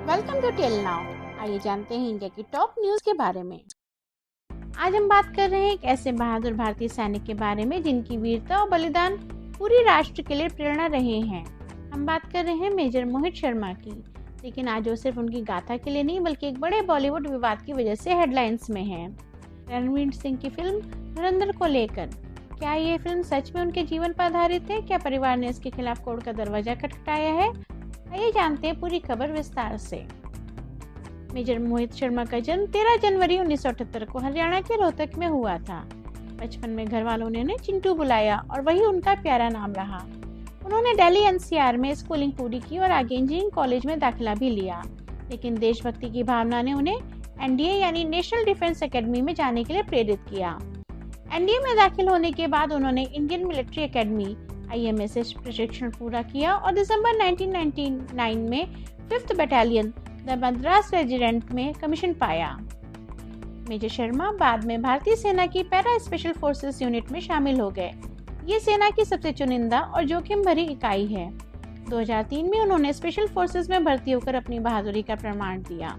Welcome to tell now. आइए जानते हैं इंडिया की टॉप न्यूज के बारे में। आज हम बात कर रहे हैं एक ऐसे बहादुर भारतीय सैनिक के बारे में जिनकी वीरता और बलिदान पूरी राष्ट्र के लिए प्रेरणा रहे हैं। हम बात कर रहे हैं मेजर मोहित शर्मा की। लेकिन आज वो सिर्फ उनकी गाथा के लिए नहीं बल्कि एक बड़े बॉलीवुड विवाद की वजह से हेडलाइंस में है। रणवीर सिंह की फिल्म धुरंधर को लेकर क्या ये फिल्म सच में उनके जीवन पर आधारित है? क्या परिवार ने इसके खिलाफ कोर्ट का दरवाजा खटखटाया है? आइए जानते हैं पूरी खबर विस्तार से। मेजर मोहित शर्मा का जन्म 13 जनवरी 1978 को हरियाणा के रोहतक में हुआ था। बचपन में घर वालों ने उन्हें चिंटू बुलाया और वही उनका प्यारा नाम रहा। उन्होंने दिल्ली एनसीआर में स्कूलिंग पूरी की और आगे इंजीनियरिंग कॉलेज में दाखिला भी लिया। लेकिन देशभक्ति की भावना ने उन्हें एनडीए यानी नेशनल डिफेंस एकेडमी में जाने के लिए प्रेरित किया। एनडीए में दाखिल होने के बाद उन्होंने इंडियन मिलिट्री एकेडमी IMA से प्रशिक्षण पूरा किया और दिसंबर 1999 में 5th battalion the Madras regiment में कमीशन पाया। मेजर शर्मा बाद में भारतीय सेना की पैरा स्पेशल फोर्सेस यूनिट में शामिल हो गए। ये सेना की सबसे चुनिंदा और जोखिम भरी इकाई है। 2003 में उन्होंने स्पेशल फोर्सेस में भर्ती होकर अपनी बहादुरी का प्रमाण दिया।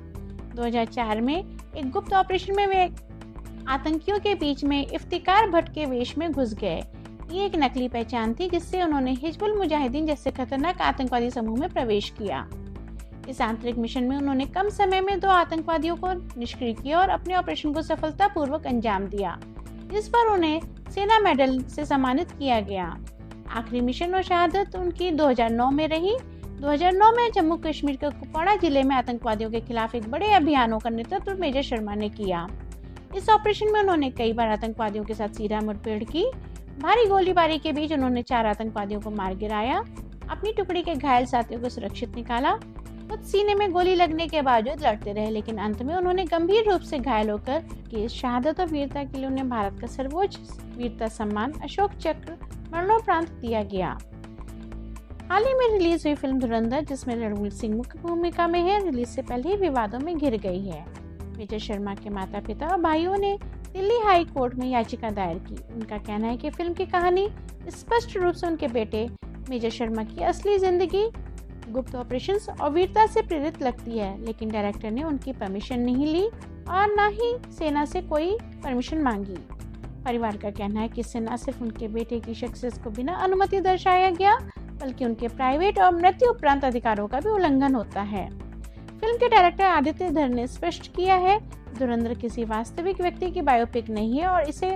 2004 में एक गुप्त ऑपरेशन में वे आतंकियों के बीच में इफ्तिकार भट्ट के वेश में घुस गए। ये एक नकली पहचान थी जिससे उन्होंने हिजबुल मुजाहिदीन जैसे खतरनाक आतंकवादी समूह में प्रवेश किया। इस आंतरिक मिशन में उन्होंने कम समय में 2 आतंकवादियों को निष्क्रिय किया और अपने ऑपरेशन को सफलतापूर्वक अंजाम दिया, जिस पर उन्हें सेना मेडल से सम्मानित किया गया। आखिरी मिशन और शहादत उनकी 2009 में रही। 2009 में जम्मू कश्मीर के कुपवाड़ा जिले में आतंकवादियों के खिलाफ एक बड़े अभियानों का नेतृत्व मेजर शर्मा ने किया। इस ऑपरेशन में उन्होंने कई बार आतंकवादियों के साथ सीधा मुठभेड़ की। भारी गोलीबारी के बीच उन्होंने 4 आतंकवादियों को मार गिराया, अपनी टुकड़ी के घायल साथियों को सुरक्षित निकाला। खुद सीने में गोली लगने के बावजूद लड़ते रहे, लेकिन अंत में उन्होंने गंभीर रूप से घायल होकर की शहादत और वीरता के लिए उन्हें भारत का सर्वोच्च वीरता सम्मान अशोक चक्र मरणोपरांत दिया गया। हाल ही में रिलीज हुई फिल्म धुरंधर, जिसमें रणवीर सिंह मुख्य भूमिका में है, रिलीज से पहले ही विवादों में घिर गई है। मेजर शर्मा के माता पिता और भाइयों ने दिल्ली हाई कोर्ट में याचिका दायर की। उनका कहना है कि फिल्म की कहानी स्पष्ट रूप से उनके बेटे मेजर शर्मा की असली जिंदगी, गुप्त ऑपरेशंस और वीरता से प्रेरित लगती है, लेकिन डायरेक्टर ने उनकी परमिशन नहीं ली और न ही सेना से कोई परमिशन मांगी। परिवार का कहना है कि इससे न सिर्फ उनके बेटे की शख्सियत को बिना अनुमति दर्शाया गया, बल्कि उनके प्राइवेट और मृत्यु उपरांत अधिकारों का भी उल्लंघन होता है। फिल्म के डायरेक्टर आदित्य धर ने स्पष्ट किया है, धुरंधर किसी वास्तविक व्यक्ति की बायोपिक नहीं है और इसे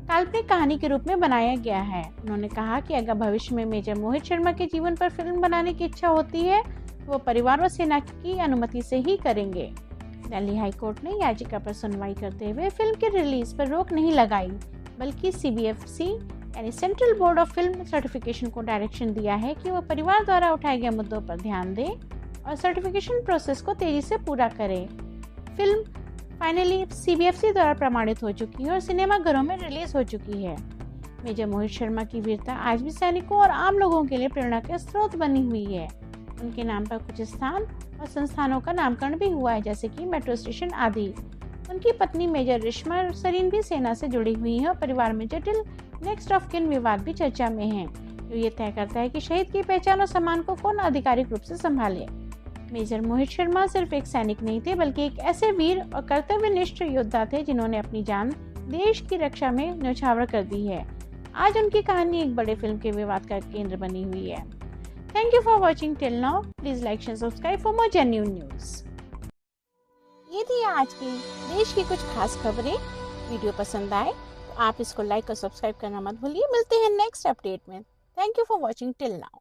काल्पनिक कहानी के रूप में बनाया गया है। उन्होंने कहा कि अगर भविष्य में मेजर मोहित शर्मा के जीवन पर फिल्म बनाने की इच्छा होती है तो वो परिवार और सेना की अनुमति से ही करेंगे। दिल्ली हाई कोर्ट ने याचिका पर सुनवाई करते हुए फिल्म के रिलीज पर रोक नहीं लगाई, बल्कि CBFC यानी central board of film certification को डायरेक्शन दिया है कि वो परिवार द्वारा उठाए गए मुद्दों पर ध्यान दे और सर्टिफिकेशन प्रोसेस को तेजी से पूरा करें। फिल्म फाइनली CBFC द्वारा प्रमाणित हो चुकी है और सिनेमा घरों में रिलीज हो चुकी है। मेजर मोहित शर्मा की वीरता आज भी सैनिकों और आम लोगों के लिए प्रेरणा का स्रोत बनी हुई है। उनके नाम पर कुछ स्थान और संस्थानों का नामकरण भी हुआ है, जैसे कि मेट्रो स्टेशन आदि। उनकी पत्नी मेजर रेशमा सरीन भी सेना से जुड़ी हुई है और परिवार में जटिल नेक्स्ट ऑफ किन विवाद भी चर्चा में है, जो ये तय करता है कि शहीद की पहचान और सम्मान को कौन आधिकारिक रूप से संभाले। मेजर मोहित शर्मा सिर्फ एक सैनिक नहीं थे, बल्कि एक ऐसे वीर और कर्तव्यनिष्ठ योद्धा थे जिन्होंने अपनी जान देश की रक्षा में न्यौछावर कर दी है। आज उनकी कहानी एक बड़े फिल्म के विवाद का केंद्र बनी हुई है। Thank you for watching till now. Please like share subscribe for more genuine news. ये थी आज की देश की कुछ खास खबरें। वीडियो पसंद आए तो आप इसको लाइक और सब्सक्राइब करना मत भूलिए। मिलते हैं नेक्स्ट अपडेट में। Thank you for watching till now.